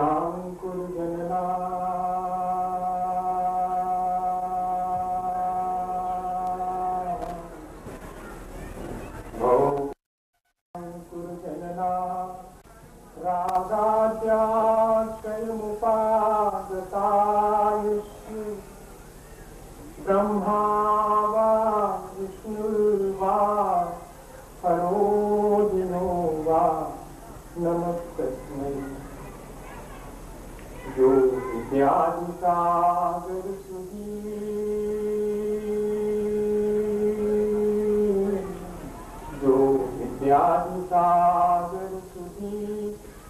भव्यांकुर जनना भव्यांकुर जनना रागाद्याक्षयमुपागतायुष्य ब्रह्मा वा विष्णुर्वा हरो दिनो वा नमस्तस्मै जो विद्यादिसागर सुधी जो विद्यादिसागर सुधी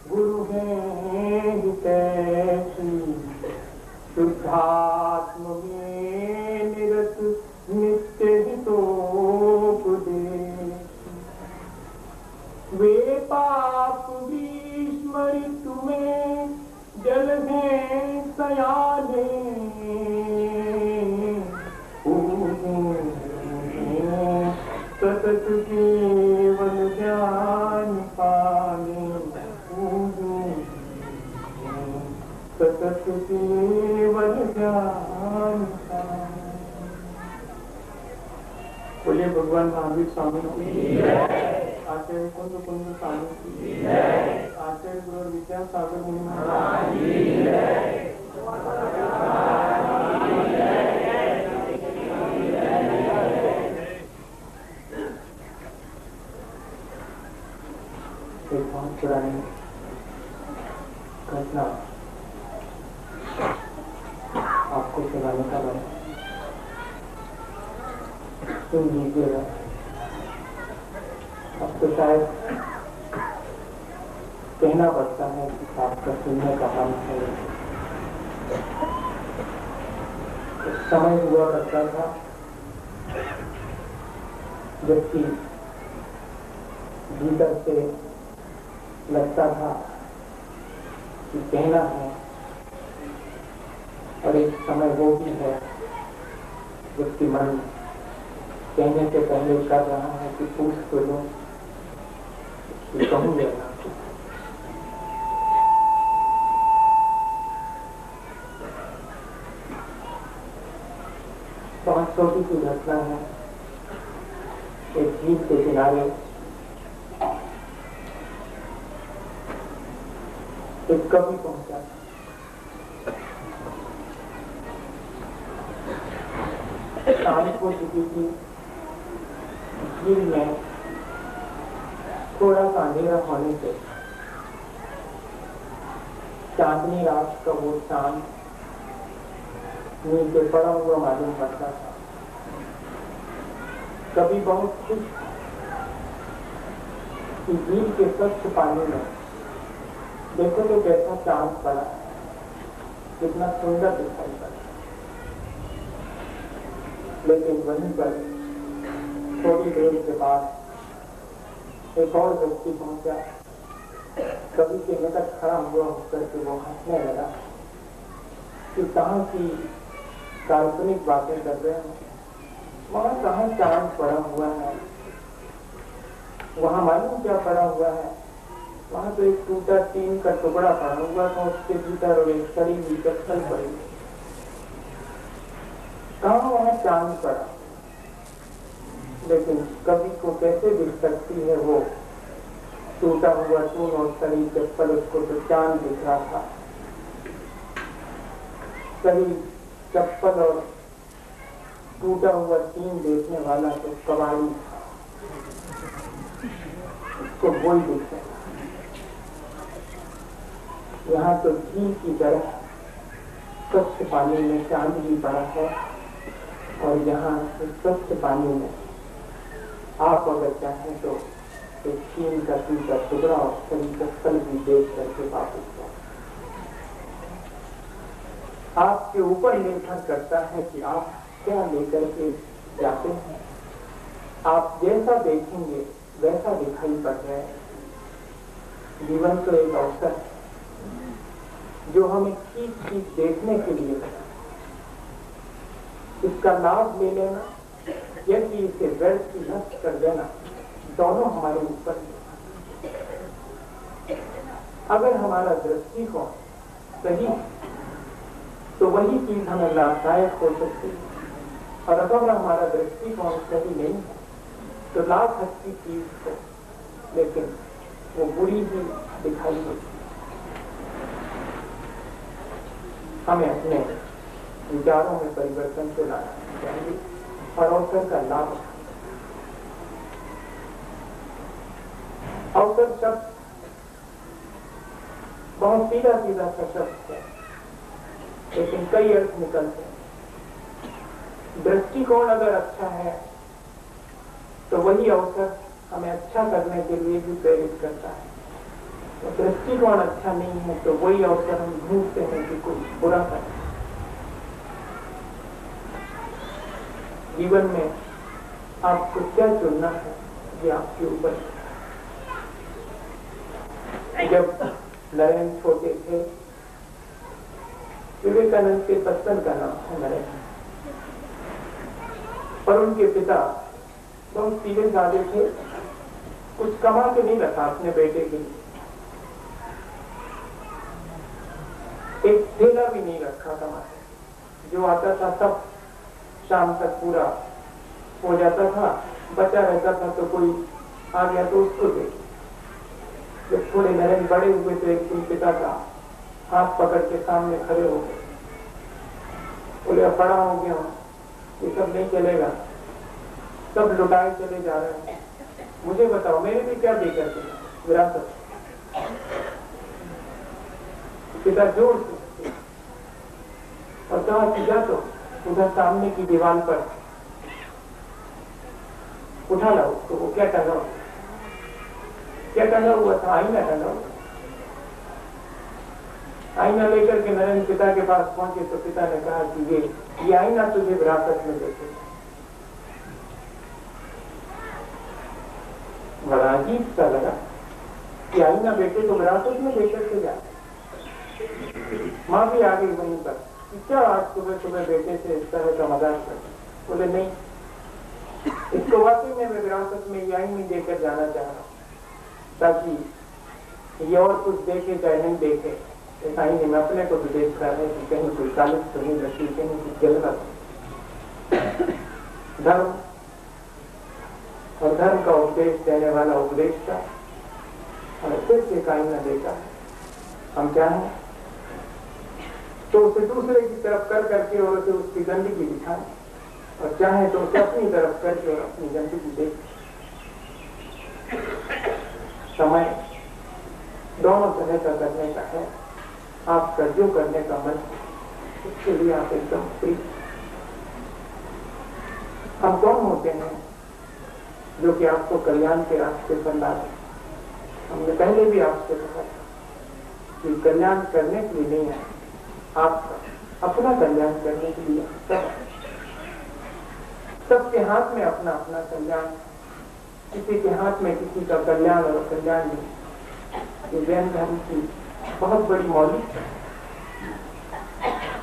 गुरु हैं हितैषी शुद्धात्म में निरत नित्य हितोपदेश वे पाप विस्मृत में जल हैं सयाने सतत केवल ज्ञान पाने सतत केवल ज्ञान पाने। बोलिए भगवान महावीर स्वामी की, आचार्य कुंद स्वामी की, आचार्य गुरु विद्यासागर मुनि महाराज की। एक बहुत पुरानी घटना आपको सुनाने का मन सुन लीजिएगा। अब तो शायद कहना पड़ता है कि आपका सुनने का मन है। समय हुआ करता था जबकि भीतर से लगता था कि कहना है, और एक समय वो भी है जबकि मन कहने से पहले कर रहा है कि पूछ तो लो कि कहूँ या ना। बहुत छोटी सी घटना है। एक झील के किनारे एक कवि पहुंचा। शाम को चुकी थी। झील में थोड़ा सा अंधेरा होने से चांदनी रात का वो चांद नीचे पड़ा हुआ मालूम पड़ता था। कभी बहुत खुश कि झील के स्वच्छ पानी में देखो तो कैसा चांद पड़ा, कितना सुंदर दिखाई पड़ा। लेकिन वहीं पर थोड़ी देर के बाद एक और व्यक्ति पहुंचा। कवि के निकट खड़ा हुआ होकर के वो हंसने लगा कि कहाँ की काल्पनिक बातें कर रहे हैं, वहां कहाँ चांद पड़ा हुआ है, वहां मालूम क्या पड़ा हुआ है, वहां तो एक टूटा टीन का टुकड़ा पड़ा हुआ था, उसके भीतर और एक सड़ी हुई चप्पल पड़ी। कहाँ वहां चांद पड़ा। लेकिन कवि को कैसे दिख सकती है वो टूटा हुआ टून और सड़ी चप्पल, उसको तो चांद दिख रहा था। सड़ी चप्पल और टूटा हुआ टीन देखने वाला तो कबाड़ी था, उसको वो ही दिख रहा। यहाँ तो झील की तरह स्वच्छ पानी में चांद भी पड़ा है, और यहाँ स्वच्छ पानी में आप अगर चाहें तो एक टीन का टूटा टुकड़ा और सही चप्पल भी देख करके वापस जाए। आपके ऊपर निर्भर करता है कि आप क्या लेकर के जाते हैं। आप जैसा देखेंगे वैसा दिखाई पड़ रहा है। जीवन तो एक अवसर है जो हमें ठीक ठीक देखने के लिए बना। इसका लाभ ले लेना या कि इसे व्यर्थ की नष्ट कर देना, दोनों हमारे ऊपर है। अगर हमारा दृष्टिकोण सही तो वही चीज हमें लाभदायक हो सकती है, और अगर हमारा दृष्टिकोण सही नहीं है तो लाभ अच्छी चीज है लेकिन वो बुरी ही दिखाई देती। हमें अपने विचारों में परिवर्तन को लाना चाहिए और अवसर का लाभ उठाना। अवसर शब्द बहुत सीधा सीधा सा शब्द है, लेकिन कई अर्थ निकलते हैं। दृष्टिकोण अगर अच्छा है तो वही अवसर हमें अच्छा करने के लिए भी प्रेरित करता है, तो दृष्टिकोण अच्छा नहीं है तो वही अवसर हम ढूंढते हैं कि कुछ बुरा करें। जीवन में आपको क्या चुनना है ये आपके ऊपर है। जब नरेंद्र छोटे थे, विवेकानंद के पत्तन का नाम है नरेंद्र, और उनके पिता बहुत सीधे साधे थे, कुछ कमा के नहीं रखा अपने बेटे के लिए, एक थैला भी नहीं रखा कमा के, जो आता था सब शाम तक पूरा हो जाता था, बचा रहता था तो कोई आ गया तो उसको दे। जब थोड़े नरेंद्र बड़े हुए तो एक दिन पिता का हाथ पकड़ के सामने खड़े हो गए, बोले अब बड़ा हो गया हूं, ये सब नहीं चलेगा, सब लुटाए चले जा रहे हैं, मुझे बताओ मेरे भी क्या दे करके विरासत। पिता जोर से और कहा कि जा तो उधर सामने की दीवार पर उठा लाओ उसको। वो क्या टंगा हुआ था? आईना टंगा हुआ। आईना लेकर के नरेंद्र पिता के पास पहुंचे तो पिता ने कहा कि ये आईना तुझे विरासत में देते। बड़ा अजीब सा लगा कि आईना बेटे तो विरासत में देकर के जा। माँ भी आ गई वहीं पर, क्या आज सुबह सुबह बेटे से इस तरह का मजाक कर? बोले नहीं, इसको वाकई में मैं विरासत में ये आईना देकर जाना चाह रहा हूँ, ताकि ये और कुछ देखे चाहे नहीं देखे, इस आईने में अपने को भी देख रहा है कि कहीं कोई कालिश तो नहीं रखी, कहीं कुछ गलत। धर्म और धर्म का उपदेश देने वाला उपदेश था, और फिर से आईना देता है। हम चाहें तो उसे दूसरे की तरफ कर करके और उसे उसकी गंदगी दिखाएं, और चाहे तो उसे अपनी तरफ करके और अपनी गंदगी देखें। समय दोनों तरह का करने का है। आपका जो करने का मन उसके लिए आप एकदम फ्री। हम कौन होते हैं जो कि आपको कल्याण के रास्ते पर ला दें? हमने पहले भी आपसे कहा कि कल्याण करने के लिए नहीं है, आप अपना कल्याण करने के लिए। सबके हाथ में अपना अपना कल्याण, किसी के हाथ में किसी का कल्याण और कल्याण नहीं। ये जैन धर्म की बहुत बड़ी मौलिक है।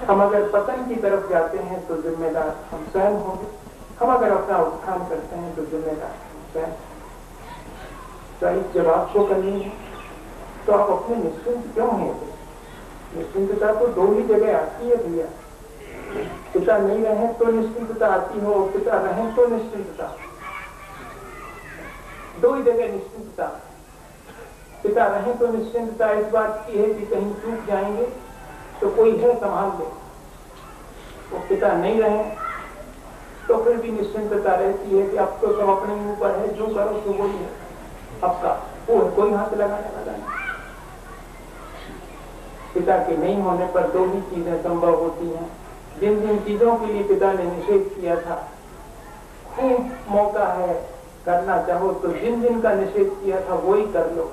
हम अगर पतन की तरफ जाते हैं तो जिम्मेदार हम स्वयं होंगे, हम अगर अपना उत्थान करते हैं तो जिम्मेदार हम स्वयं। जब आपको करनी है तो आप अपने निश्चिंत क्यों हैं? निश्चिंतता तो दो ही जगह आती है भैया। पिता नहीं रहे तो निश्चिंतता आती हो, पिता रहे तो निश्चिंतता। दो ही जगह निश्चिंतता। पिता रहे तो निश्चिंतता इस बात की है कि कहीं चूक जाएंगे तो कोई है संभाल ले। वो पिता नहीं रहे तो फिर भी निश्चिंतता रहती है कि अब तो सब अपने ऊपर है, जो करो तो वही है आपका, वो कोई हाथ लगाने वाला नहीं। पिता के नहीं होने पर दो ही चीजें संभव होती हैं। जिन जिन चीजों के लिए पिता ने निषेध किया था, खूब मौका है करना चाहो तो जिन जिन का निषेध किया था वही कर लो।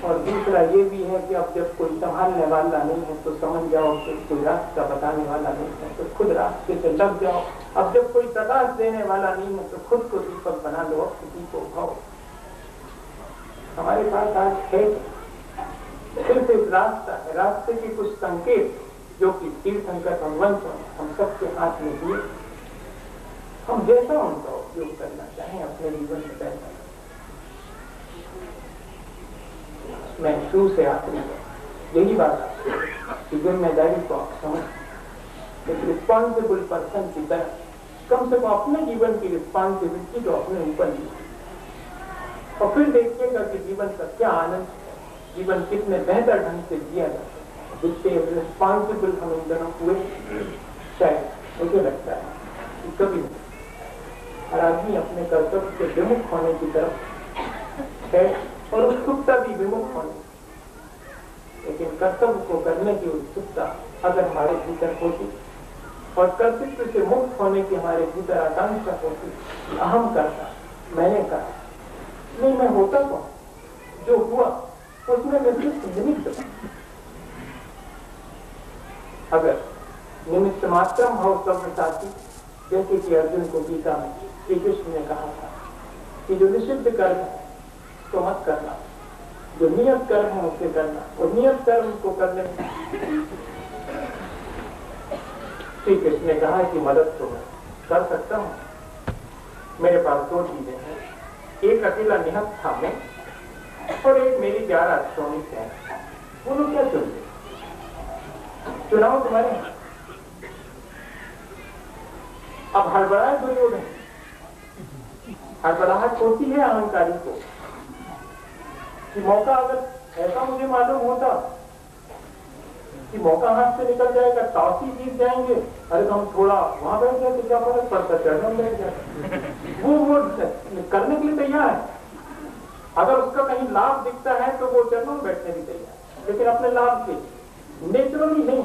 और दूसरा ये भी है कि अब जब कोई संभालने वाला नहीं है तो समझ जाओ कि कोई रास्ता बताने वाला नहीं है तो खुद रास्ते से लग जाओ। अब जब कोई प्रकाश देने वाला नहीं है तो खुद को दीपक बना लो, किसी को उठाओ। हमारे पास आज है सिर्फ एक रास्ता है, रास्ते के कुछ संकेत जो कि तीर्थंकर भगवंत हम सबके हाथ में दिए। हम जैसा उनका उपयोग करना चाहें अपने जीवन में बैठा। मैं शुरू से आखिरी यही बात कि जिम्मेदारी को आप समझ, एक रिस्पॉन्सिबल पर्सन की तरह कम से कम अपने जीवन की रिस्पॉन्सिबिलिटी तो अपने ऊपर ली, और फिर देखिएगा कि जीवन का क्या आनंद, जीवन कितने बेहतर ढंग से जिया जाता है। जिससे रिस्पॉन्सिबल हम इन दोनों हुए, शायद मुझे लगता है कि कभी हर आदमी अपने कर्तव्य से विमुख होने की तरफ है, और उत्सुकता भी विमुख होने, लेकिन कर्तव्य को करने की उत्सुकता अगर हमारे भीतर होती और कर्तव्य से मुक्त होने की हमारे भीतर आकांक्षा होती, अहम करता, मैंने कहा नहीं, मैं होता कौन, जो हुआ उसमें मैं सिर्फ निमित्त, अगर निमित्त मात्रम भाव सव्यसाची, जैसे कि अर्जुन को गीता में श्री कृष्ण ने कहा था कि जो निषिद्ध कर्म है तो मत करना, जो नियत कर्म है उसे करना, और नियत कर्म को करने में श्री कृष्ण ने कहा कि मदद तो मैं कर सकता हूं, मेरे पास दो चीजें हैं, एक अकेला निहत था मैं, और एक मेरी 11 श्रोणिक है, बोलो क्या चुनते, चुनाव तुम्हारे। अब हड़बड़ाए दुर्योधन, हड़बड़ाहट होती है अहंकारी को कि मौका अगर ऐसा मुझे मालूम होता कि मौका हाथ से निकल जाएगा, टॉस ही जीत जाएंगे, अरे तो हम थोड़ा वहां बैठ गए तो क्या फर्क पड़ता, चढ़ने बैठ जाए, वो करने के लिए तैयार है। अगर उसका कहीं लाभ दिखता है तो वो चरणों में बैठने भी तैयार, लेकिन अपने लाभ के नेचुरली नहीं,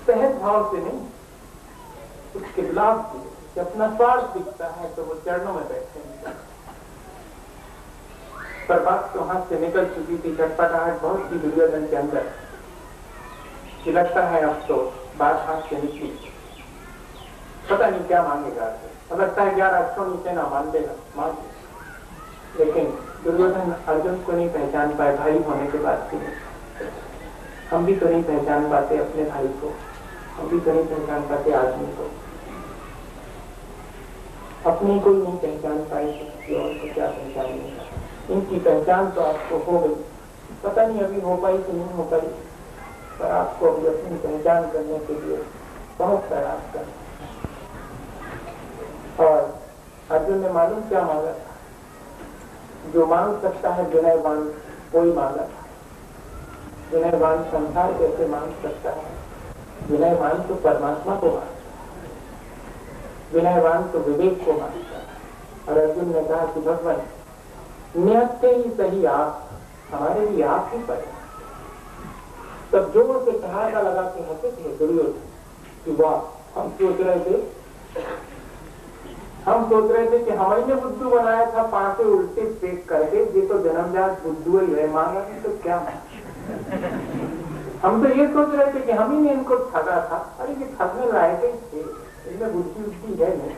सहज भाव से नहीं, उसके लाभ के अपना स्वार्थ दिखता है तो वो चरणों में बैठते हैं। पर बात तो हाथ से निकल चुकी थी, चटपटाहट बहुत सी दुर्योधन के अंदर कि लगता है अब तो बात हाथ से निकली, पता नहीं क्या मांगेगा, अब लगता है 11 अक्षरों नीचे ना मान लेगा, मान ले। लेकिन दुर्योधन अर्जुन को नहीं पहचान पाए भाई होने के बाद भी। हम भी तो नहीं पहचान पाते अपने भाई को, हम भी तो नहीं पहचान पाते आदमी को, अपनी कोई नहीं पहचान पाए तो किसी और को क्या पहचानेगा। इनकी पहचान तो आपको हो गई, पता नहीं अभी हो पाई कि नहीं हो पाई, पर आपको अभी अपनी पहचान करने के लिए बहुत प्रयास करना। और अर्जुन ने मालूम क्या मांगा था, जो मांग सकता है विनयवान कोई मांगा था। विनयवान संसार कैसे मांग सकता है, विनयवान तो परमात्मा को मांगता, विनयवान तो विवेक को मांगता है। और अर्जुन ने कहा कि भगवान नियत से ही सही आप हमारे लिए आप ही पर। तब जोर से ठहाका लगा के हंसे थे दुर्योधन कि वाह, हम सोच रहे थे कि हमने बुद्धू बनाया था, पांचे उल्टे फेंक करके, ये तो जन्मजात बुद्धू ही है, मांगा तो क्या। हम तो ये सोच रहे थे कि हम ही ने इनको ठगा था, अरे ये ठगने लायक ही थे, इनमें बुद्धि उद्धि है नहीं।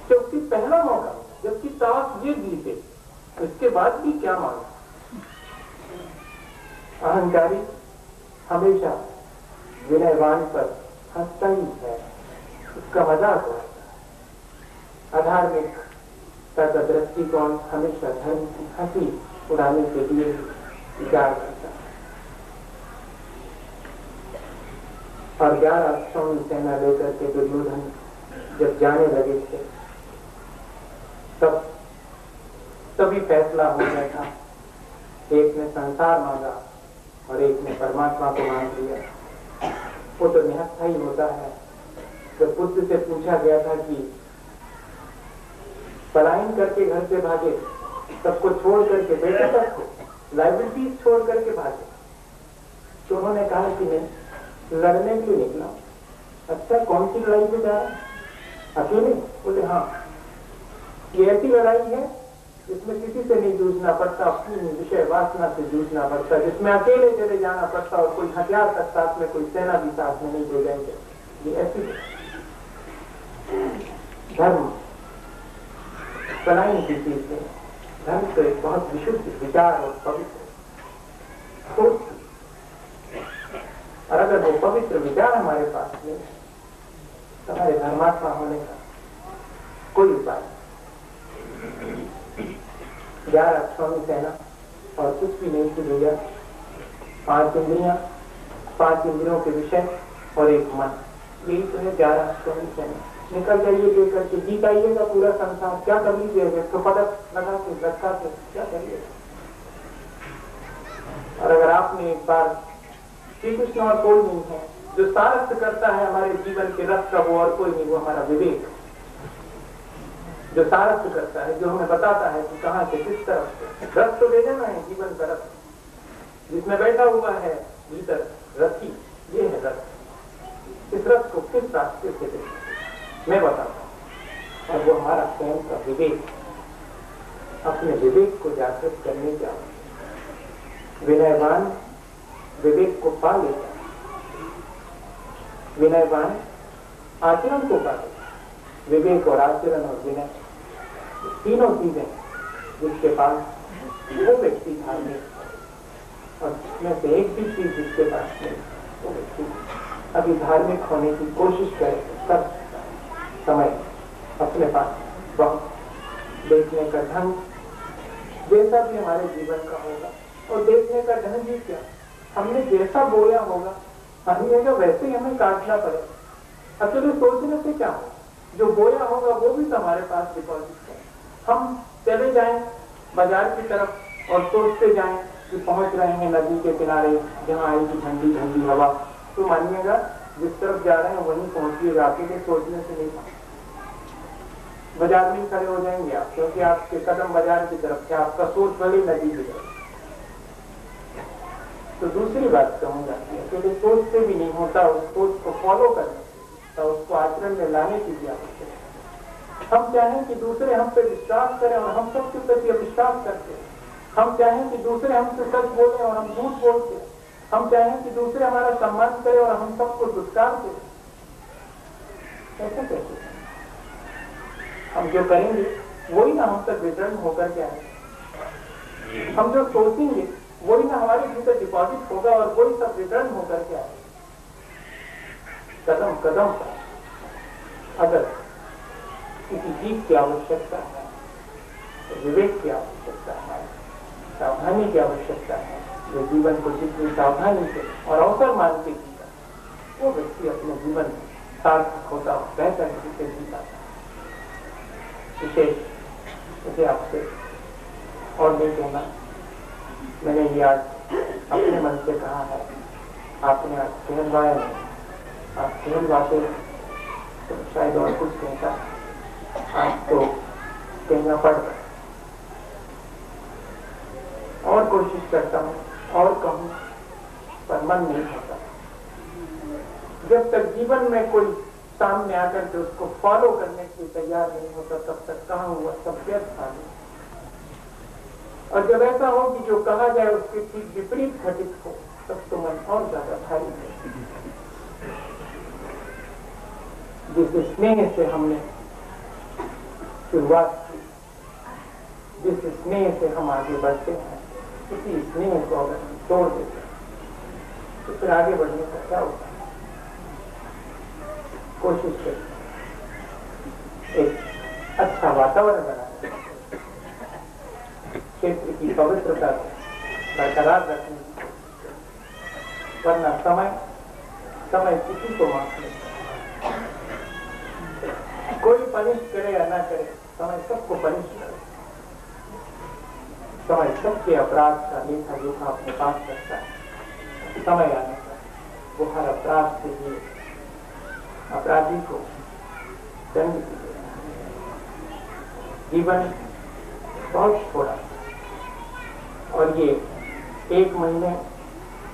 क्योंकि पहला मौका जबकि टास्क ये जीते, इसके बाद भी क्या मांगा। अहंकारी हमेशा विनयवान पर हंसता ही है, उसका मजाक होता है। अधार्मिक का दृष्टिकोण हमेशा धर्म की हंसी उड़ाने के लिए विचार करता है। और 11 अक्षरों की सेना लेकर के दुर्योधन जब जाने लगे थे, तभी फैसला हो गया था। एक ने संसार मांगा और एक ने परमात्मा को मांग लिया। वो तो निहत्था ही होता है। जब पुत्र से पूछा गया था कि पलायन करके घर से भागे, सबको छोड़ करके, बेटे तक को लाइबिलिटीज छोड़ करके भागे, तो उन्होंने कहा कि नहीं, लड़ने के लिए निकला। अच्छा, कौन सी लड़ाई पे जा रहा है, अकेले? बोले हाँ, ये ऐसी लड़ाई है जिसमें किसी से नहीं जूझना पड़ता, अपनी विषय वासना से जूझना पड़ता, जिसमें अकेले चले जाना पड़ता और कोई हथियार तक साथ में, कोई सेना भी साथ में नहीं ले जाएंगे। ये ऐसी धर्म पलायन की चीज है। धर्म तो एक बहुत विशुद्ध विचार और पवित्र सोच, और अगर वो पवित्र विचार हमारे पास नहीं, तो हमारे धर्मात्मा होने का कोई उपाय। 11 अक्षरों की सेना और कुछ भी नहीं भूलेगा। 5 इंद्रियां, 5 इंद्रियों के विषय और एक मन, यही तो है 11 स्वयं। निकल जाइए लेकर के, जीत आइएगा पूरा संसार, क्या कर लीजिएगा? तो पदक लगा के लटका के क्या करिएगा? और अगर आपने एक बार श्री कृष्ण और कोई नहीं है, जो सारस्थ करता है हमारे जीवन के रथ का, वो और कोई नहीं, वो हमारा विवेक। जो सारस्थ करता है, जो हमें बताता है कि कहां से किस तरफ से रथ तो ले जाना है, जीवन का रथ जिसमें बैठा हुआ है भीतर रथी, ये है रथ। इस रथ को किस रास्ते से देखें मैं बताता हूं, और वो हमारा स्वयं का विवेक। अपने विवेक को जागृत करने की आवश्यकता। विनयवान विवेक को पा लेता है, विनयवान आचरण को पा लेता है। विवेक और आचरण और विनय, तीनों चीजें जिसके पास, वो व्यक्ति धार्मिक है। और जिसमें से एक भी चीज जिसके पास नहीं, वो व्यक्ति अभी धार्मिक होने की कोशिश करे। सब समय अपने पास वक्त, देखने का ढंग जैसा भी हमारे जीवन का होगा, और देखने का ढंग ही क्या, हमने जैसा बोया होगा हमने वैसे ही हमें काटना पड़ेगा। अकेले सोचने से क्या होगा? जो बोया होगा वो भी तो हमारे पास डिपॉजिट है। हम चले जाएं बाजार की तरफ और सोचते जाएं कि पहुंच रहे हैं नदी के किनारे, जहां आएगी ठंडी ठंडी हवा, तो मानिएगा जिस तरफ जा रहे हैं वहीं पहुंचिएगा। आपके सोचने से नहीं, बाजार में खड़े हो जाएंगे आप, क्योंकि आपके कदम बाजार की तरफ से, आपका सोच भले नदी की तरफ। तो दूसरी बात कहूंगा क्योंकि सोचते भी नहीं होता, उस सोच को फॉलो करने तो उसको आचरण में लाने की भी आवश्यकता। हम चाहें कि दूसरे हम पे विश्वास करें और हम सबके प्रति अविश्वास करते हैं। हम चाहें कि दूसरे हमसे सच बोले और हम झूठ बोलते हैं। हम चाहें कि दूसरे हमारा सम्मान करें और हम सबको दुष्कारते हैं। ऐसा कैसे? हम जो करेंगे वही ना हम तक रिटर्न होकर के आए। हम जो सोचेंगे वही ना हमारे भीतर डिपॉजिट होगा और वही सब रिटर्न होकर के आए। कदम कदम पर अगर किसी चीज की आवश्यकता है तो विवेक की आवश्यकता है, सावधानी की आवश्यकता है। जो जीवन को जितनी सावधानी से और अवसर मान के जीता, वो व्यक्ति अपने जीवन में सार्थक होता है, बेहतर तरीके से जीता है। विशेष मुझे आपसे और नहीं कहना, मैंने ये आज अपने मन से कहा है, आपने आज कहलवाया नहीं, आप कहलवाते तो शायद और कुछ कहता, आज तो कहना पड़ रहा है। और कोशिश करता हूँ और कहूँ, पर मन नहीं होता। जब तक जीवन में कोई सामने आकर के उसको फॉलो करने के लिए तैयार नहीं होता, तब तक कहा हुआ सब व्यर्थ था। और जब ऐसा हो कि जो कहा जाए उसके ठीक विपरीत घटित हो, तब तो मन और ज्यादा भारी है। जिस स्नेह से हमने शुरुआत की, जिस स्नेह से हम आगे बढ़ते हैं, उसी स्नेह को अगर हम तोड़ देते हैं तो फिर आगे बढ़ने का क्या होता है? कोशिश करें एक अच्छा वातावरण बनाने, क्षेत्र की पवित्रता को बरकरार रखने की कोशिश करें। वरना समय किसी को माफ नहीं, कोई पनिश करे या ना करे, समय सबको पनिश करे। समय सबके अपराध का लेखा जोखा अपने पास रखता है। समय आने पर वो हर अपराध से ही अपराधी को दंड देगा। जीवन बहुत छोड़ा और ये 1 महीने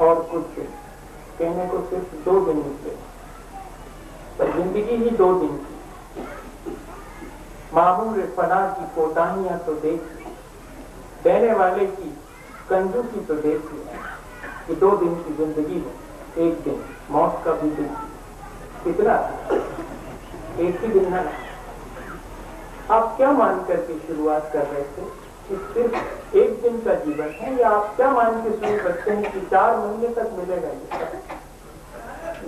और कुछ दिन, कहने को सिर्फ 2 दिन निकले, पर जिंदगी ही 2 दिन की। मामूल फना की कोताहियां तो देखी, देने वाले की कंजूसी तो देखी कि 2 दिन की जिंदगी में 1 दिन मौत का भी दिन कितना, एक ही दिन ना। आप क्या मान करके शुरुआत कर रहे थे कि सिर्फ 1 दिन का जीवन है, या आप क्या मान के शुरू करते हैं कि 4 महीने तक मिलेगा? ये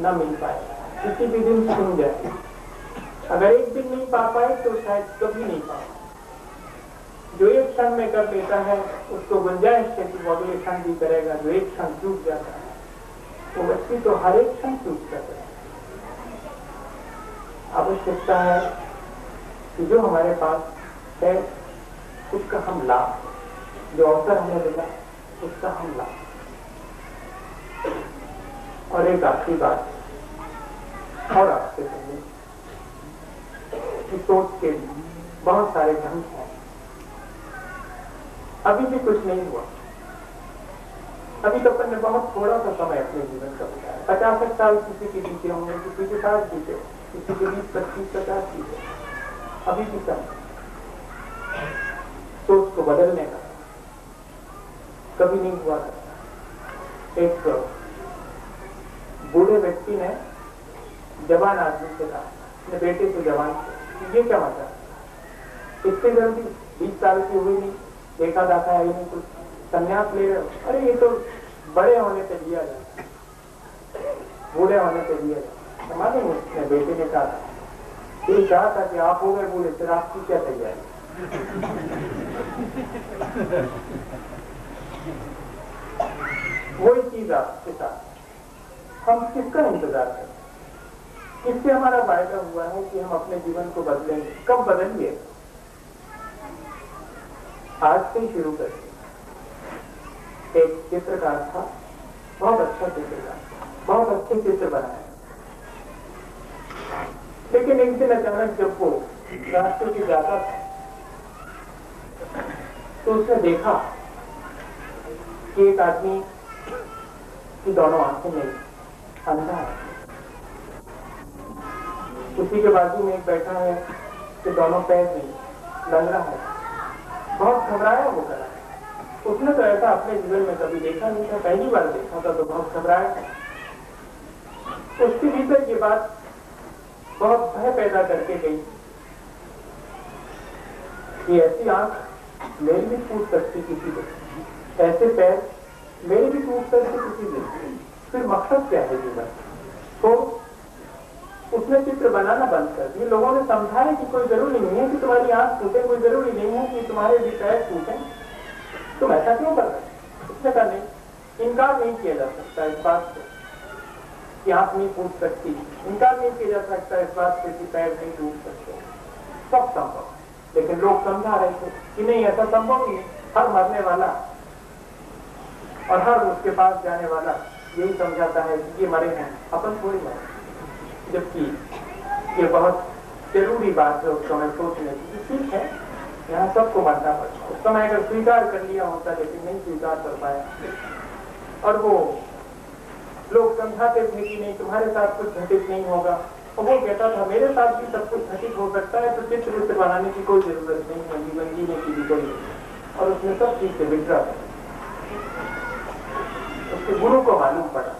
न मिल पाएगा, किसी भी दिन सुन जाए। अगर 1 दिन नहीं पा पाए तो शायद कभी नहीं पाए। जो एक क्षण में कर लेता है उसको गुंजाइश है कि वो अगले क्षण भी करेगा। जो एक क्षण चूक जाता है वो व्यक्ति तो हर एक क्षण चूक सकता है। आवश्यकता है कि जो हमारे पास है उसका हम लाभ, जो अवसर हमें मिला उसका हम लाभ। और एक आखिरी बात और आपसे कहूँ कि सोच के बहुत सारे ढंग हैं। अभी भी कुछ नहीं हुआ, अभी तो अपन ने बहुत थोड़ा सा समय अपने जीवन का बिताया। 50 साल किसी के बीते होंगे, किसी के 60 बीते, किसी के 20, 25, 50 बीते, अभी भी कम। सोच को बदलने का कभी नहीं हुआ करता। एक बूढ़े व्यक्ति ने जवान आदमी से कहा, अपने बेटे से जवान से, ये क्या मतलब, इतने जल्दी 20 साल की हुई नहीं, देखा दाखा है नहीं, कुछ संन्यास ले रहे हो? अरे ये तो बड़े होने से लिया जाता है, बूढ़े होने से लिया जाता है। समझ नहीं, उसने बेटे ने कहा था, ये कहा था कि आप हो गए बूढ़े, फिर आपकी क्या तैयारी? वही चीज आपके साथ, हम किसका इंतजार करें? किससे हमारा वायदा हुआ है कि हम अपने जीवन को बदलेंगे? कब बदलिए? आज से ही शुरू करें। एक चित्रकार था, बहुत अच्छा चित्रकार, बहुत अच्छे चित्र बनाए, लेकिन एक दिन अचानक जब वो रास्ते से जाता था तो उसने देखा कि एक आदमी की दोनों आंखें नहीं, अंधा है। उसी के बाजू में एक बैठा है कि दोनों पैर नहीं, लंगड़ा है। बहुत घबराया वो करा। उसने तो ऐसा अपने जीवन में कभी देखा नहीं था, पहली बार देखा था तो बहुत घबराया था। उसके भीतर ये बात बहुत भय पैदा करके गई कि ऐसी आंख मेरी भी टूट सकती किसी दिन, ऐसे पैर मेरे भी टूट सकते किसी दिन, फिर मकसद क्या है जीवन? तो उसने चित्र बनाना बंद कर दिया। लोगों ने समझाया कि कोई जरूरी नहीं है कि तुम्हारी आंख टूटे, कोई जरूरी नहीं है कि तुम्हारे भी पैर टूटे, तुम ऐसा क्यों कर रहे हो? उसने कहा नहीं, इनकार नहीं किया जा सकता इस बात से कि आंख नहीं टूट सकती, इनकार नहीं किया जा सकता इस बात से कि पैर नहीं टूट सकते, सब संभव। लेकिन लोग समझा रहे थे कि नहीं, ऐसा संभव नहीं। हर मरने वाला और हर उसके पास जाने वाला यही समझाता है कि ये मरे हैं, अपन थोड़ी मरे। जबकि ये बहुत जरूरी बात है उस समय सोचने की। ठीक है, यहाँ सबको मरना पड़ता। उस समय अगर स्वीकार कर लिया होता, लेकिन नहीं स्वीकार कर पाया। और वो लोग समझाते थे कि नहीं, तुम्हारे साथ कुछ घटित नहीं होगा, और वो कहता था मेरे साथ भी सब कुछ घटित हो सकता है, तो चित्र बनाने की कोई जरूरत नहीं है, जीवन जीने की भी कोई नहीं। और उसने सब चीज से विद्रा कर। उसके गुरु को मालूम पड़ा,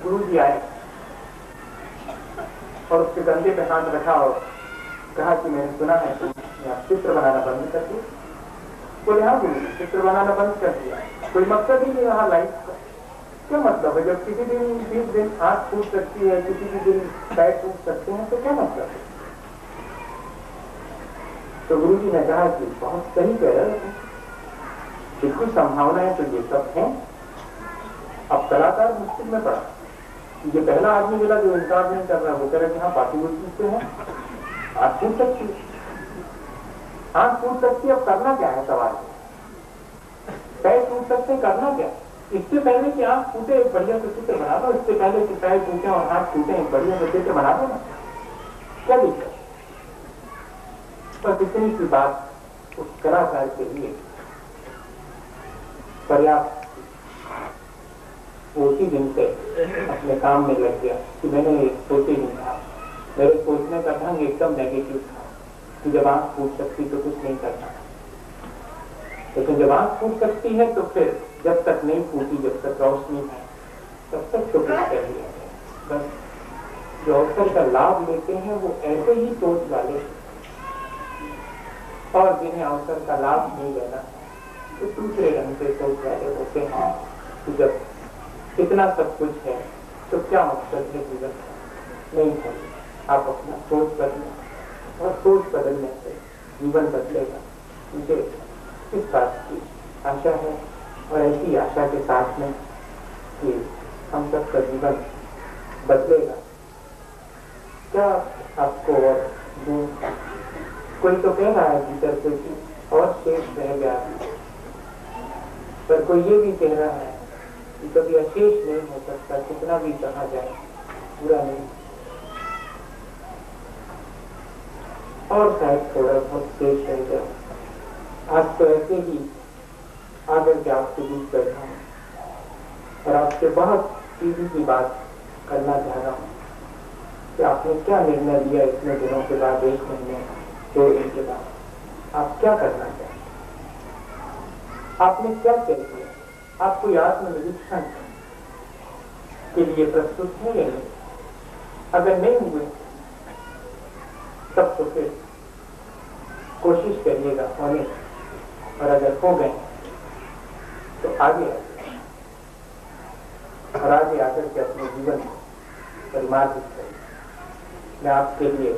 गुरु जी आए और उसके कंधे पे हाथ रखा और कहा कि मैंने सुना है तुम चित्र बनाना बंद कर दिया। बोले हाँ गुरु, चित्र बनाना बंद कर दिया, कोई मकसद ही नहीं रहा लाइफ का। क्या मतलब है? जब किसी दिन 20 दिन आंख टूट सकती है, किसी भी दिन पैर टूट सकते हैं, तो क्या मतलब है? तो गुरु जी ने कहा कि बहुत सही कह रहे हो, बिल्कुल संभावनाएं तो ये सब है। अब कलाकार मुश्किल में पड़ा। ये पहला आदमी मिला जो इंकार नहीं कर रहा, वो कह रहे कि हाँ पॉसिबिलिटी से है, आंख टूट सकती है, आंख टूट सकती है। अब करना क्या है सवाल? पैर टूट सकते, करना क्या? इससे पहले कि आंख टूटे एक बढ़िया से चित्र बना दो, इससे पहले कि पैर टूटे और हाथ टूटे एक बढ़िया से चित्र बना दो ना, क्या दिक्कत? बस इतनी सी बात उस कलाकार के लिए पर्याप्त। उसी दिन से अपने काम में लग गया कि मैंने सोचे नहीं था, मेरे सोचने का ढंग एकदम नेगेटिव था कि जब आंख फूट सकती तो कुछ नहीं करना, लेकिन जब आंख फूट सकती है तो फिर जब तक नहीं फूटी, जब तक रोशनी है तब तक तो कुछ कर लिया। बस जो अवसर का लाभ लेते हैं वो ऐसे ही सोच वाले, और जिन्हें अवसर का लाभ नहीं लेना तो दूसरे ढंग से सोच वाले होते हैं कि जब इतना सब कुछ है तो क्या मकसद है जीवन का? नहीं है। आप अपना सोच बदलें और सोच बदलने से जीवन बदलेगा। मुझे किस बात की आशा है, और ऐसी आशा के साथ में कि हम सबका जीवन बदलेगा। क्या आपको और कोई तो कह रहा है भीतर से कि और शेष रह गया, पर कोई ये भी कह रहा है कि कभी अशेष नहीं हो सकता, कितना भी कहा जाए पूरा नहीं। और शायद थोड़ा बहुत शेष रह गया। आज तो ऐसे ही आकर के आपके बीच बैठा हूँ और आपसे बहुत सीधी की बात करना चाह रहा हूँ कि आपने क्या निर्णय लिया इतने दिनों के बाद, 1 महीने 2 दिन के बाद, आप क्या करना चाहते, आपने क्या तय किया, आप कोई आत्मनिरीक्षण के लिए प्रस्तुत है या नहीं? अगर नहीं हुए तब तो फिर कोशिश करिएगा होने, और अगर हो गए तो आगे और आगे आकर के अपने जीवन को परिमार्जित करें। मैं आपके लिए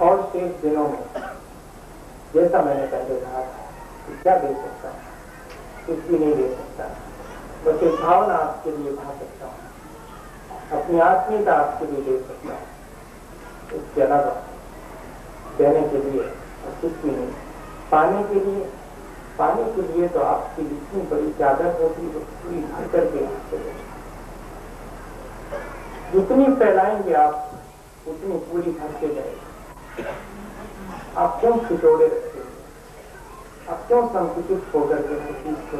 और शेष दिनों में, जैसा मैंने पहले कहा था, कि क्या दे सकता हूँ, कुछ भी नहीं दे सकता, बस एक भावना आपके लिए भा सकता हूँ, अपनी आत्मीयता आपके लिए दे सकता हूँ। इसके अलावा देने के लिए और कुछ भी नहीं। पाने के लिए तो आपकी इतनी बड़ी चादर होती है, पूरी भर करके आपसे जितनी फैलाएंगे आप उतनी पूरी भरते जाएगी। आप क्यों खिचोड़े रखेंगे, आप क्यों संकुचित होकर के हर चीज को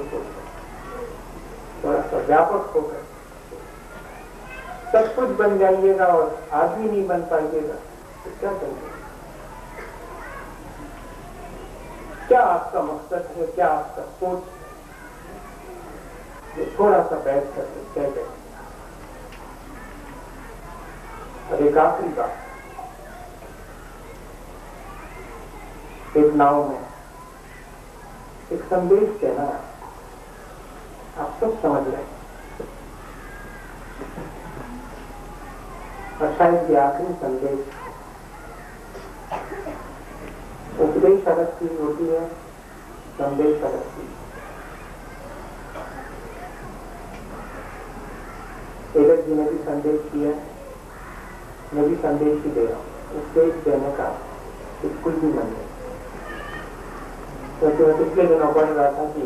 थोड़ा सा व्यापक होकर सब कुछ बन जाइएगा और आदमी नहीं बन पाइएगा तो क्या करेंगे? क्या आपका मकसद है, क्या आपका सोच, ये थोड़ा सा बैठ करके तय करें। और एक आखिरी बात, एक नाव में एक संदेश देना, आप सब समझ रहे हैं, और शायद ये आखिरी संदेश उपदेश अलग चीज होती है, संदेश अलग चीज। तेलक जी ने भी संदेश दिया, मैं भी संदेश ही दे रहा हूँ। उपदेश देने का कुछ भी मन नहीं, क्योंकि मैं पिछले दिनों पढ़ रहा था कि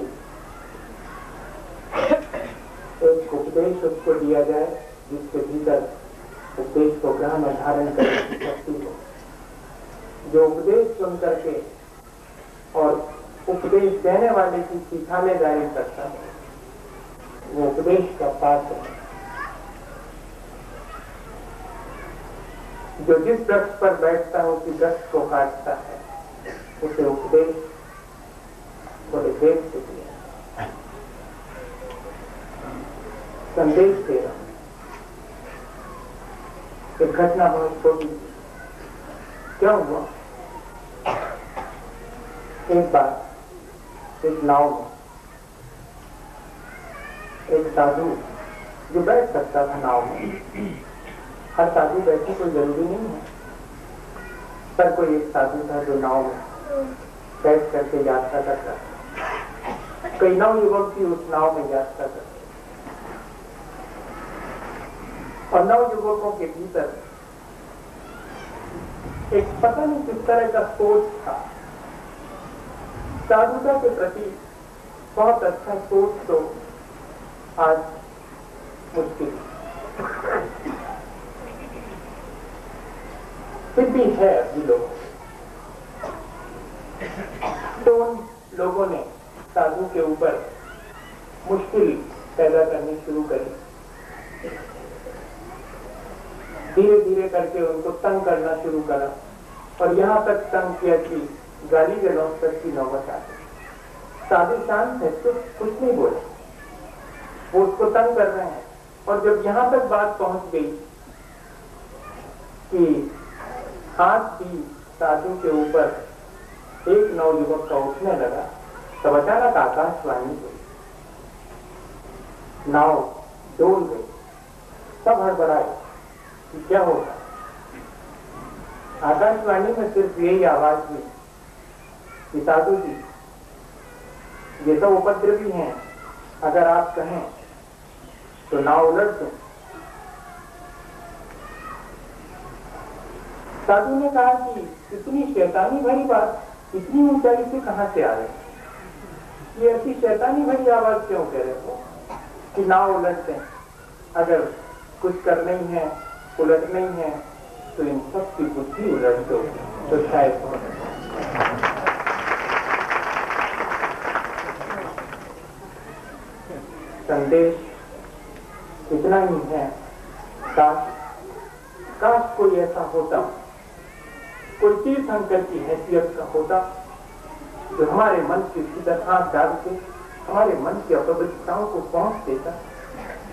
एक उपदेश उसको दिया जाए जिसके भीतर उपदेश को ग्रह में धारण करने की शक्ति हो, जो उपदेश सुन करके और उपदेश देने वाले की सिखाने जारी करता है, वो उपदेश का पात्र है। जो जिस वृक्ष पर बैठता है उसी वृक्ष को काटता है, उसे उपदेश थोड़े देर से दिया। संदेश दे रहा हूं। एक घटना बहुत छोटी, क्या हुआ, एक बार एक नाव में एक साधु जो बैठ सकता था नाव में, हर साधु बैठे कोई जरूरी नहीं है, पर कोई एक साधु था जो नाव में बैठ करके यात्रा करता था। कई नव युवक भी उस नाव में यात्रा करते, और नव युवकों के भीतर एक पता नहीं किस तरह का सोच था, साधुता के प्रति बहुत अच्छा सोच तो आज मुश्किल, फिर भी है अभी लोग। तो उन लोगों ने साधु के ऊपर मुश्किल पैदा करनी शुरू करी, धीरे धीरे करके उनको तंग करना शुरू करा, और यहाँ तक तंग किया कि गाली गलौज तक की नौबत आ गई। साधु शांत है, तो कुछ नहीं बोले, वो उसको तंग कर रहे हैं। और जब यहाँ तक बात पहुंच गई कि हाथ भी साधु के ऊपर एक नवयुवक का उठने लगा, तब अचानक आकाशवाणी हुई, नाव डोल गई, सब हड़बड़ाए कि क्या होगा। आकाशवाणी में सिर्फ यही आवाज हुई कि साधु जी ये सब उपद्रवी हैं, अगर आप कहें तो ना उलट दो। साधु ने कहा कि इतनी शैतानी भरी बात इतनी ऊंचाई से कहां से आ रही, ये ऐसी शैतानी भरी आवाज क्यों कह रहे हो कि ना उलट दें? अगर कुछ करना ही है, उलटना ही है, तो इन सब की बुद्धि उलट दो तो शायद संदेश इतना ही है। काश कोई ऐसा होता, कोई तीर्थंकर की हैसियत का होता जो हमारे मन के भीतर हाथ डाल के हमारे मन की अपवित्रताओं को पहुंच देता,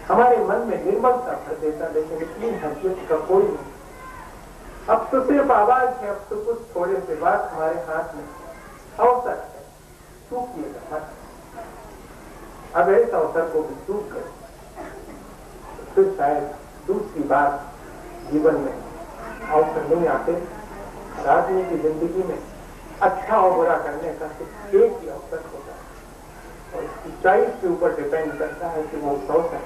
हमारे मन में निर्मलता भर देता। लेकिन इतनी हैसियत का कोई नहीं। अब तो सिर्फ आवाज है, अब तो कुछ थोड़े से बात हमारे हाथ में अवसर है, चूकिएगा मत। अब इस अवसर को भी चूक कर तो शायद दूसरी बार जीवन में अवसर नहीं आते। आदमी की जिंदगी में अच्छा और बुरा करने का सिर्फ एक ही अवसर होता है और इसकी चॉइस के ऊपर डिपेंड करता है कि वो अवसर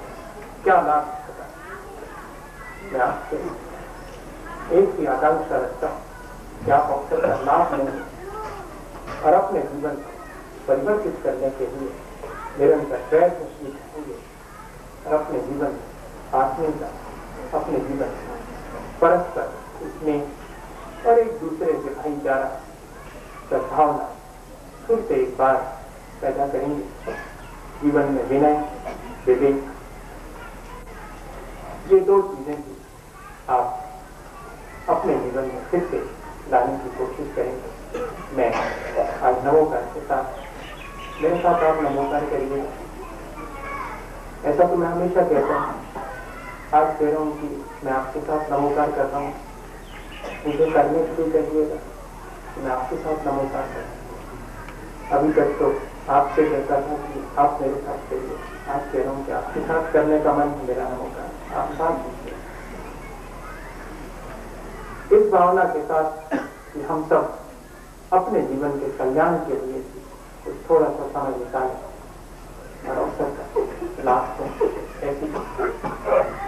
क्या लाभ होता है। मैं आपसे एक ही आकांक्षा रखता हूँ कि आप अवसर का लाभ लेंगे और अपने जीवन को परिवर्तित करने के लिए निरंतर प्रयत्नशील होंगे और अपने जीवन में आत्मीयता, अपने जीवन में परस्पर स्नेह और एक दूसरे से भाईचारा, सद्भावना फिर से एक बार पैदा करेंगे। जीवन में विनय, विवेक, ये दो चीजें भी आप अपने जीवन में फिर से लाने की कोशिश करेंगे। मैं आज नमोकार के साथ, मेरे साथ आप नमोकार करिए। ऐसा तो मैं हमेशा कहता हूँ, आज कह रहा हूँ कि मैं आपके साथ नमोकार कर रहा हूँ, मुझे करने के लिए कहिएगा, मैं आपके साथ नमोकार कर रहा हूँ। अभी तक तो आपसे कहता था कि आप मेरे साथ करिए, आज कह रहा हूँ कि आपके साथ करने का मन मेरा नमोकार, आप साथ दीजिए। इस भावना के साथ कि हम सब अपने जीवन के कल्याण के लिए कुछ थोड़ा सा समय निकालें और अवसर का लाभ को ऐसी मंगलम।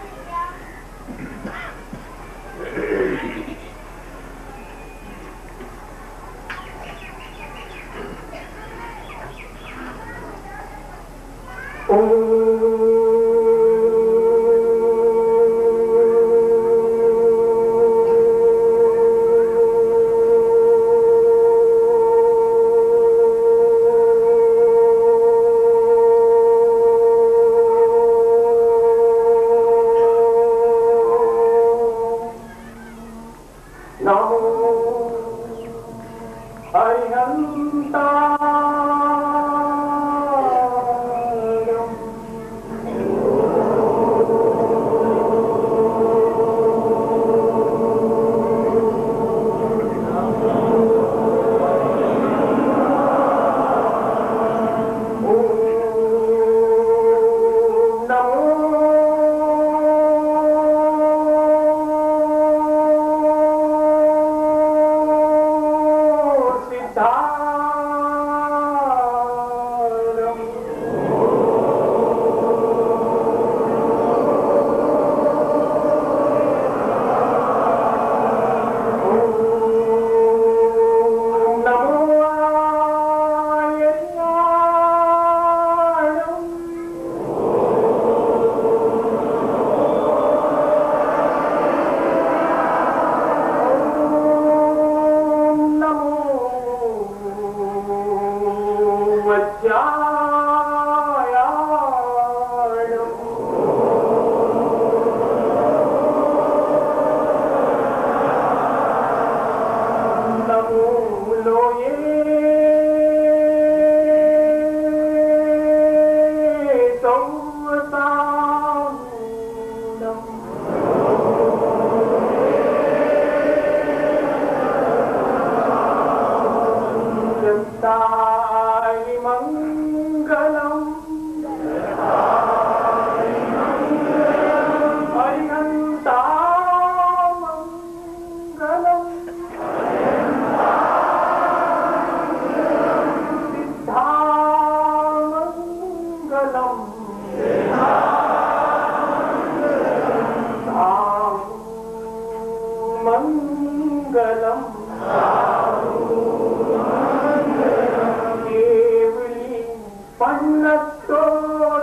पन्नतो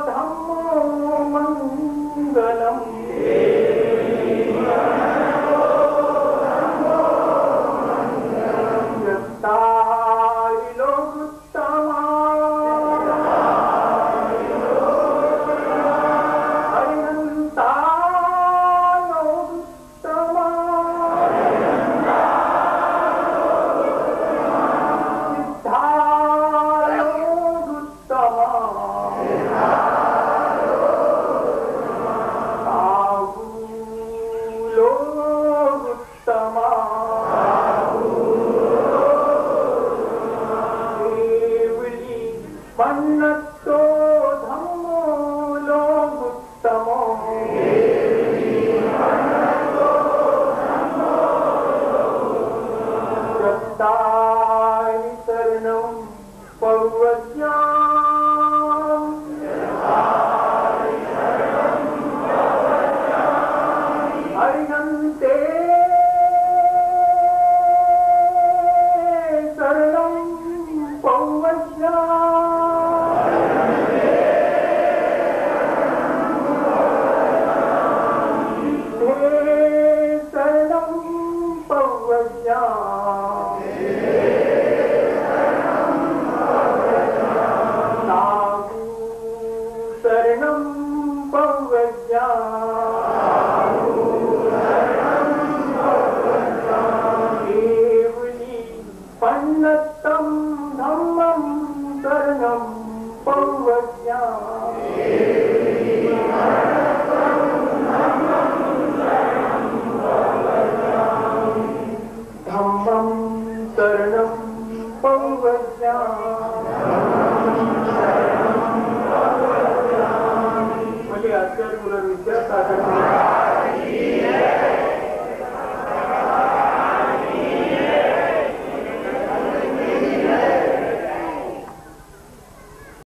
धम्मो मंगलम पन्नतो धम्मो लोगुत्तमो चत्तारि शरणं पवज्ञाम् हरिहन्ते शरणं पवज्ञाम् पन्नतं धम्मं शरणं पवज्ञाम्